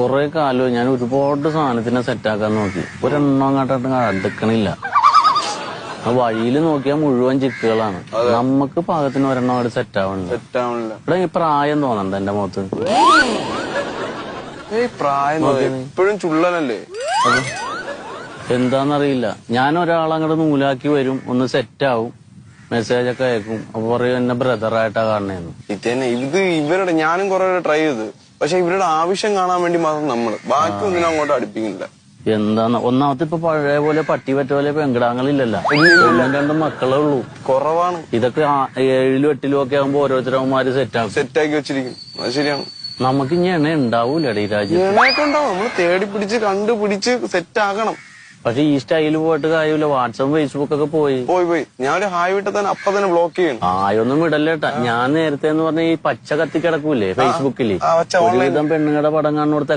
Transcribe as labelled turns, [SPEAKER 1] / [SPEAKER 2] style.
[SPEAKER 1] കുറെ കാലം ഞാൻ ഒരുപാട് സാധനത്തിനെ സെറ്റാക്കാൻ നോക്കി, ഒരെണ്ണം അങ്ങോട്ട് അടുക്കണില്ല. വഴിയിൽ നോക്കിയാൽ മുഴുവൻ ചിക്കുകളാണ്. നമുക്ക് പാകത്തിന് ഒരെണ്ണം അവിടെ സെറ്റാവണില്ല. ഇവിടെ ഈ പ്രായം തോന്നണ്ട എന്റെ മുഖത്ത്.
[SPEAKER 2] ഇപ്പോഴും ചുള്ളനല്ലേ?
[SPEAKER 1] എന്താന്നറിയില്ല. ഞാൻ ഒരാളങ്ങോട്ട് നൂലാക്കി വരും, ഒന്ന് സെറ്റാവും, മെസ്സേജൊക്കെ അയക്കും, അപ്പൊ പറയും എന്നെ ബ്രദറായിട്ടാ കാണണേന്ന്.
[SPEAKER 2] ഇത് ഇവരുടെ ഞാനും കുറെ ട്രൈ ചെയ്ത്, പക്ഷെ ഇവരുടെ ആവശ്യം കാണാൻ വേണ്ടി മാത്രം നമ്മള് ബാക്കി ഒന്നിനും അങ്ങോട്ട് അടുപ്പിക്കുന്നില്ല.
[SPEAKER 1] എന്താന്ന് ഒന്നാമത്തെ ഇപ്പൊ പഴയ പോലെ പട്ടി പറ്റ പോലെ പെങ്കിടാങ്ങളില്ലല്ലോ. ഒന്നും രണ്ടും മക്കളേ ഉള്ളൂ,
[SPEAKER 2] കുറവാണ്.
[SPEAKER 1] ഇതൊക്കെ 7ലും 8ലും ഒക്കെ ആകുമ്പോ ഓരോരുത്തരവന്മാര്
[SPEAKER 2] സെറ്റാക്കി വെച്ചിരിക്കും. അത് ശരിയാണ്.
[SPEAKER 1] നമുക്ക് ഇനി എണ്ണ ഉണ്ടാവൂലേ ഈ രാജ്യം?
[SPEAKER 2] എണ്ണയൊക്കെ ഉണ്ടാവും. നമ്മള് തേടി പിടിച്ച് കണ്ടുപിടിച്ച് സെറ്റ് ആക്കണം.
[SPEAKER 1] പക്ഷെ ഈ സ്റ്റൈല് പോയിട്ട് കാര്യമില്ല. വാട്സപ്പ് ഫേസ്ബുക്ക് ഒക്കെ പോയി.
[SPEAKER 2] ഞാൻ ഒരു ഹായ് വിട്ട തന്നെ അപ്പൊ തന്നെ ബ്ലോക്ക് ചെയ്യണം.
[SPEAKER 1] ആയൊന്നും വിടല്ലേട്ടാ. ഞാൻ നേരത്തെ എന്ന് പറഞ്ഞ ഈ പച്ച കത്തി കിടക്കൂലേ ഫേസ്ബുക്കില്, ഒരുവിധം പെണ്ണുങ്ങളുടെ പടം കാണുന്നിടത്ത്